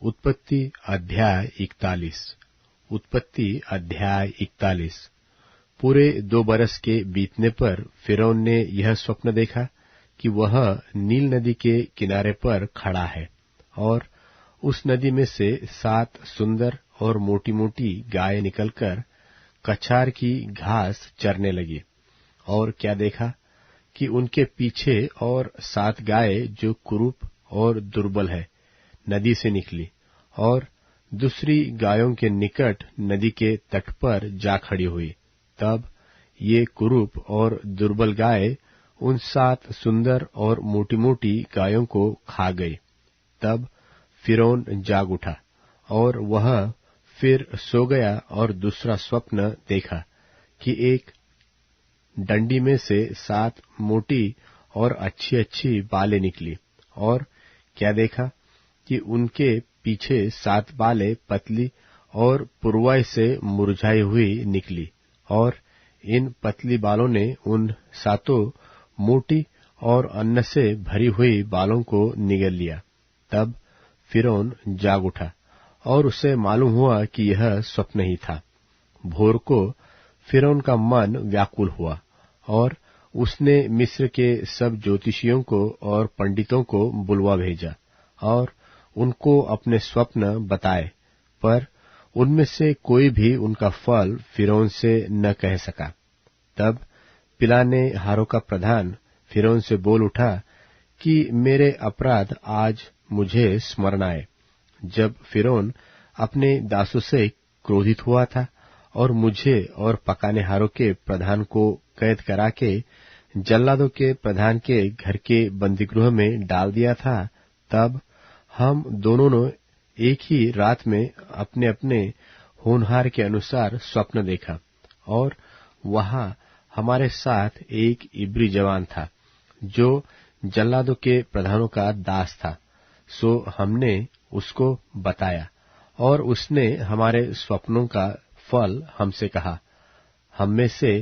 उत्पत्ति अध्याय 41। उत्पत्ति अध्याय 41। पूरे 2 बरस के बीतने पर फिरौन ने यह स्वप्न देखा कि वह नील नदी के किनारे पर खड़ा है, और उस नदी में से 7 सुंदर और मोटी मोटी गायें निकलकर कछार की घास चरने लगी। और क्या देखा कि उनके पीछे और 7 गायें जो कुरूप और दुर्बल है नदी से निकली, और दूसरी गायों के निकट नदी के तट पर जा खड़ी हुई। तब ये कुरूप और दुर्बल गायें उन 7 सुंदर और मोटी मोटी गायों को खा गई। तब फिरौन जाग उठा और वह फिर सो गया, और दूसरा स्वप्न देखा कि एक डंडी में से 7 मोटी और अच्छी अच्छी बालें निकली। और क्या देखा कि उनके पीछे 7 बालें पतली और पुरवाई से मुरझाई हुई निकली, और इन पतली बालों ने उन 7 मोटी और अन्न से भरी हुई बालों को निगल लिया। तब फिरौन जाग उठा और उसे मालूम हुआ कि यह स्वप्न ही था। भोर को फिरौन का मन व्याकुल हुआ, और उसने मिस्र के सब ज्योतिषियों को और पंडितों को बुलवा भेजा और उनको अपने स्वप्न बताए, पर उनमें से कोई भी उनका फल फिरौन से न कह सका। तब पिलाने हारों का प्रधान फिरौन से बोल उठा कि मेरे अपराध आज मुझे स्मरण आए, जब फिरौन अपने दासों से क्रोधित हुआ था और मुझे और पकाने हारों के प्रधान को कैद करा के जल्लादों के प्रधान के घर के बंदीगृह में डाल दिया था। तब हम दोनों ने एक ही रात में अपने अपने होनहार के अनुसार स्वप्न देखा, और वहां हमारे साथ एक इब्री जवान था जो जल्लादों के प्रधानों का दास था। सो हमने उसको बताया, और उसने हमारे स्वप्नों का फल हमसे कहा। हम में से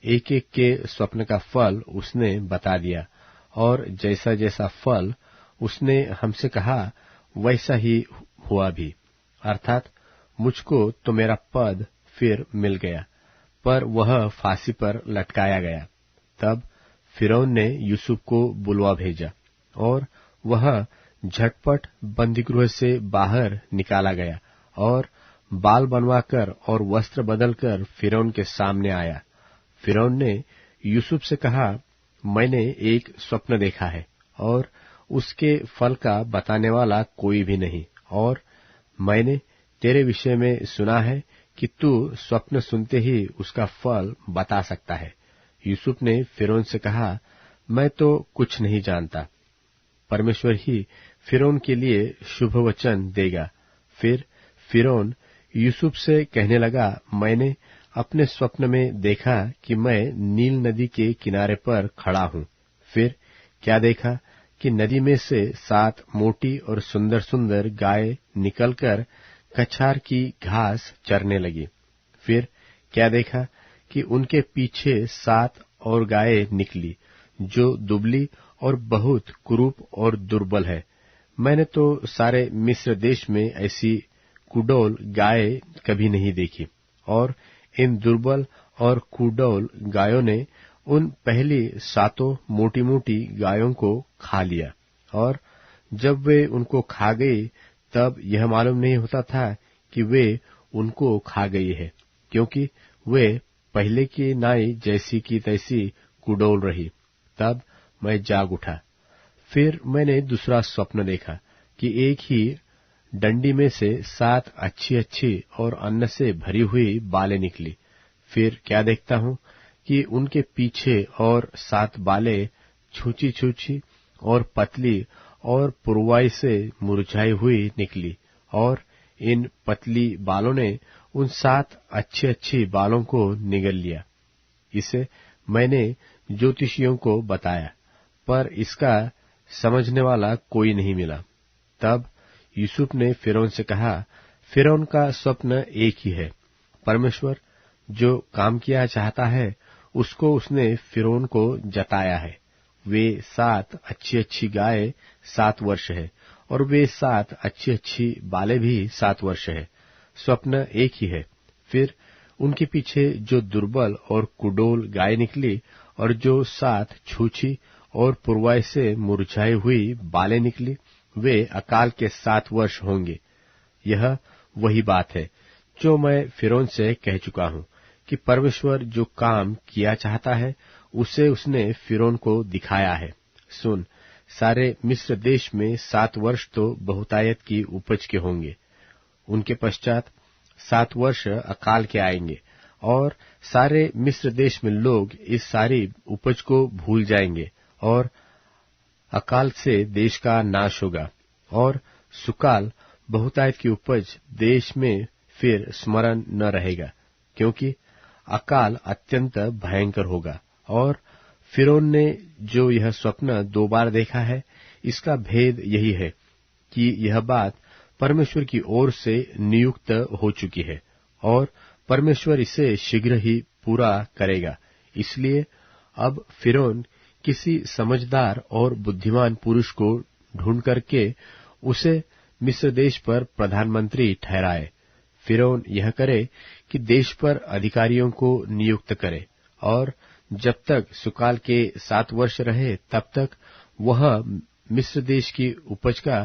एक एक के स्वप्न का फल उसने बता दिया, और जैसा जैसा फल उसने हमसे कहा वैसा ही हुआ भी। अर्थात मुझको तो मेरा पद फिर मिल गया, पर वह फांसी पर लटकाया गया। तब फिरौन ने यूसुफ को बुलवा भेजा, और वह झटपट बंदीगृह से बाहर निकाला गया, और बाल बनवाकर और वस्त्र बदलकर फिरौन के सामने आया। फिरौन ने यूसुफ से कहा, मैंने एक स्वप्न देखा है, और उसके फल का बताने वाला कोई भी नहीं, और मैंने तेरे विषय में सुना है कि तू स्वप्न सुनते ही उसका फल बता सकता है। यूसुफ ने फिरौन से कहा, मैं तो कुछ नहीं जानता, परमेश्वर ही फिरौन के लिए शुभ वचन देगा। फिर फिरौन यूसुफ से कहने लगा, मैंने अपने स्वप्न में देखा कि मैं नील नदी के किनारे पर खड़ा हूँ। फिर क्या देखा कि नदी में से 7 मोटी और सुंदर सुंदर गायें निकलकर कछार की घास चरने लगी। फिर क्या देखा कि उनके पीछे 7 और गायें निकली जो दुबली और बहुत कुरूप और दुर्बल है। मैंने तो सारे मिस्र देश में ऐसी कुडौल गायें कभी नहीं देखी, और इन दुर्बल और कुडौल गायों ने उन पहली 7 मोटी मोटी गायों को खा लिया। और जब वे उनको खा गई, तब यह मालूम नहीं होता था कि वे उनको खा गई है, क्योंकि वे पहले की नाई जैसी की तैसी कुडौल रही। तब मैं जाग उठा। फिर मैंने दूसरा स्वप्न देखा कि एक ही डंडी में से 7 अच्छी अच्छी और अन्न से भरी हुई बालें निकली। फिर क्या देखता हूँ कि उनके पीछे और 7 बालें छूची छूची और पतली और पुरवाई से मुरझाई हुई निकली, और इन पतली बालों ने उन 7 अच्छी अच्छी बालों को निगल लिया। इसे मैंने ज्योतिषियों को बताया, पर इसका समझने वाला कोई नहीं मिला। तब यूसुफ ने फिरौन से कहा, फिरौन का स्वप्न एक ही है। परमेश्वर जो काम किया चाहता है उसको उसने फिरौन को जताया है। वे 7 अच्छी अच्छी गायें 7 वर्ष है, और वे 7 अच्छी अच्छी बालें भी 7 वर्ष है। स्वप्न एक ही है। फिर उनके पीछे जो दुर्बल और कुडोल गाय निकली और जो 7 छूछी और पुरवाई से मुरझाई हुई बालें निकली, वे अकाल के 7 वर्ष होंगे। यह वही बात है जो मैं फिरौन से कह चुका हूं कि परमेश्वर जो काम किया चाहता है उसे उसने फिरौन को दिखाया है। सुन, सारे मिस्र देश में 7 वर्ष तो बहुतायत की उपज के होंगे। उनके पश्चात 7 वर्ष अकाल के आएंगे और सारे मिस्र देश में लोग इस सारी उपज को भूल जाएंगे और अकाल से देश का नाश होगा और सुकाल बहुतायत की उपज देश में फिर स्मरण न रहेगा, क्योंकि अकाल अत्यंत भयंकर होगा। और फिरौन ने जो यह स्वप्न 2 बार देखा है, इसका भेद यही है कि यह बात परमेश्वर की ओर से नियुक्त हो चुकी है और परमेश्वर इसे शीघ्र ही पूरा करेगा। इसलिए अब फिरौन किसी समझदार और बुद्धिमान पुरुष को ढूंढ करके उसे मिस्र देश पर प्रधानमंत्री ठहराए। फिरौन यह करे कि देश पर अधिकारियों को नियुक्त करे और जब तक सुकाल के 7 वर्ष रहे तब तक वह मिस्र देश की उपज का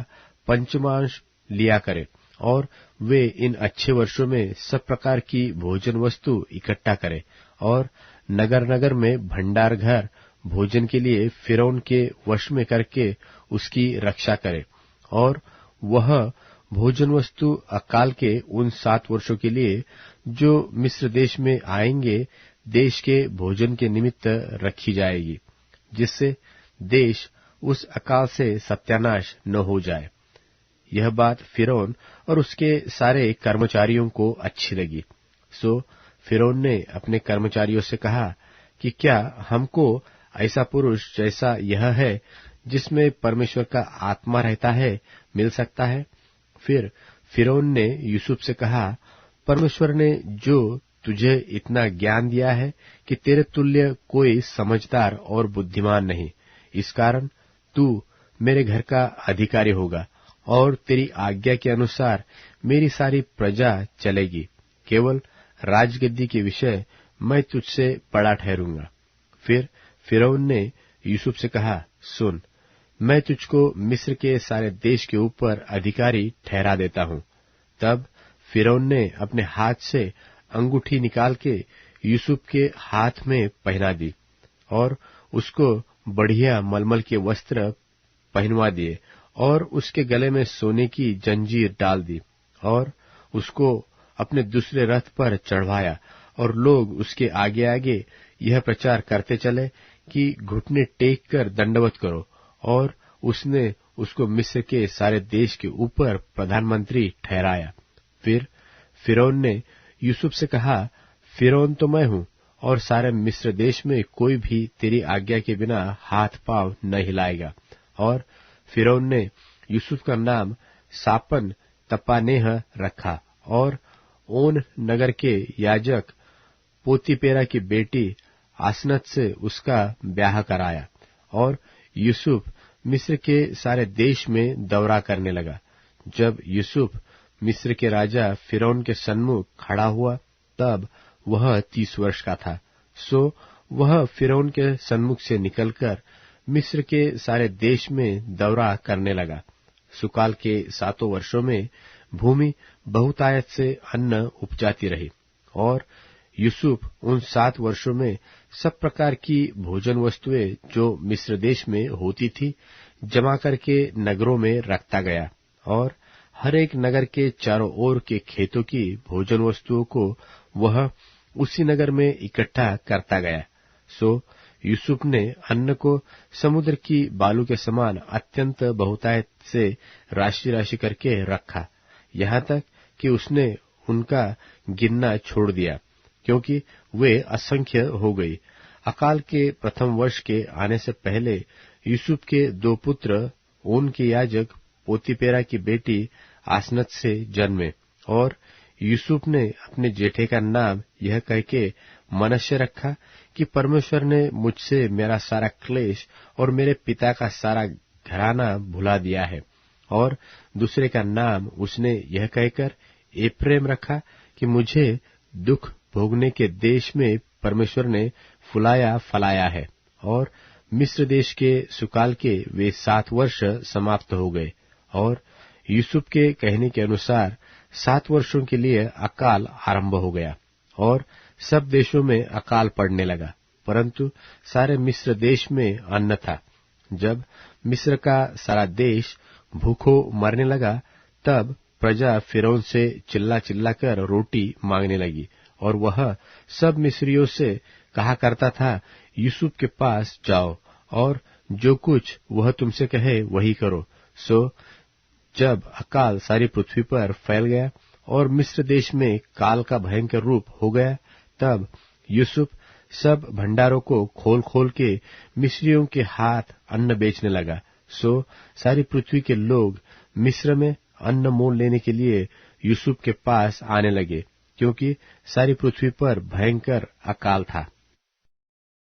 पंचमांश लिया करे और वे इन अच्छे वर्षों में सब प्रकार की भोजन वस्तु इकट्ठा करे और नगर नगर में भंडार घर भोजन के लिए फिरौन के वश में करके उसकी रक्षा करे। और वह भोजन वस्तु अकाल के उन 7 वर्षों के लिए जो मिस्र देश में आएंगे देश के भोजन के निमित्त रखी जाएगी, जिससे देश उस अकाल से सत्यानाश न हो जाए। यह बात फिरौन और उसके सारे कर्मचारियों को अच्छी लगी। सो फिरौन ने अपने कर्मचारियों से कहा कि क्या हमको ऐसा पुरुष जैसा यह है जिसमें परमेश्वर का आत्मा रहता है मिल सकता है? फिर फिरौन ने यूसुफ से कहा, परमेश्वर ने जो तुझे इतना ज्ञान दिया है कि तेरे तुल्य कोई समझदार और बुद्धिमान नहीं, इस कारण तू मेरे घर का अधिकारी होगा और तेरी आज्ञा के अनुसार मेरी सारी प्रजा चलेगी। केवल राजगद्दी के विषय मैं तुझसे बड़ा ठहरूंगा। फिर फिरौन ने यूसुफ से कहा, सुन, मैं तुझको मिस्र के सारे देश के ऊपर अधिकारी ठहरा देता हूँ। तब फिरौन ने अपने हाथ से अंगूठी निकाल के यूसुफ के हाथ में पहना दी और उसको बढ़िया मलमल के वस्त्र पहनवा दिए और उसके गले में सोने की जंजीर डाल दी और उसको अपने दूसरे रथ पर चढ़वाया। और लोग उसके आगे आगे यह प्रचार करते चले कि घुटने टेक कर दंडवत करो। और उसने उसको मिस्र के सारे देश के ऊपर प्रधानमंत्री ठहराया। फिर फिरौन ने यूसुफ से कहा, फिरौन तो मैं हूँ और सारे मिस्र देश में कोई भी तेरी आज्ञा के बिना हाथ पांव न हिलाएगा। और फिरौन ने यूसुफ का नाम सापन तपानेह रखा और ओन नगर के याजक पोतीपेरा की बेटी आसनत से उसका ब्याह कराया। और यूसुफ मिस्र के सारे देश में दौरा करने लगा। जब यूसुफ मिस्र के राजा फिरौन के सन्मुख खड़ा हुआ तब वह 30 वर्ष का था। सो वह फिरौन के सन्मुख से निकलकर मिस्र के सारे देश में दौरा करने लगा। सुकाल के 7 वर्षों में भूमि बहुतायत से अन्न उपजाती रही और यूसुफ उन 7 वर्षों में सब प्रकार की भोजन वस्तुएं जो मिस्र देश में होती थी जमा करके नगरों में रखता गया और हर एक नगर के चारों ओर के खेतों की भोजन वस्तुओं को वह उसी नगर में इकट्ठा करता गया। सो यूसुफ ने अन्न को समुद्र की बालू के समान अत्यंत बहुतायत से राशि राशि करके रखा, यहाँ तक कि उसने उनका गिनना छोड़ दिया, क्योंकि वे असंख्य हो गई। अकाल के प्रथम वर्ष के आने से पहले यूसुफ के 2 पुत्र ओन के याजक पोतीपेरा की बेटी आसनत से जन्मे और यूसुफ ने अपने जेठे का नाम यह कह के मनश्शे रखा कि परमेश्वर ने मुझसे मेरा सारा क्लेश और मेरे पिता का सारा घराना भुला दिया है। और दूसरे का नाम उसने यह कहकर एप्रैम रखा कि मुझे दुख भोगने के देश में परमेश्वर ने फुलाया फलाया है। और मिस्र देश के सुकाल के वे 7 वर्ष समाप्त हो गए, और यूसुफ के कहने के अनुसार 7 वर्षों के लिए अकाल आरंभ हो गया, और सब देशों में अकाल पड़ने लगा, परंतु सारे मिस्र देश में अन्न था। जब मिस्र का सारा देश भूखों मरने लगा, तब प्रजा फिरौन से चिल्ला चिल्ला कर रोटी मांगने लगी, और वह सब मिस्रियों से कहा करता था, यूसुफ के पास जाओ और जो कुछ वह तुमसे कहे वही करो। सो जब अकाल सारी पृथ्वी पर फैल गया और मिस्र देश में काल का भयंकर रूप हो गया, तब यूसुफ सब भंडारों को खोल खोल के मिस्रियों के हाथ अन्न बेचने लगा। सो सारी पृथ्वी के लोग मिस्र में अन्न मोल लेने के लिए यूसुफ के पास आने लगे, क्योंकि सारी पृथ्वी पर भयंकर अकाल था।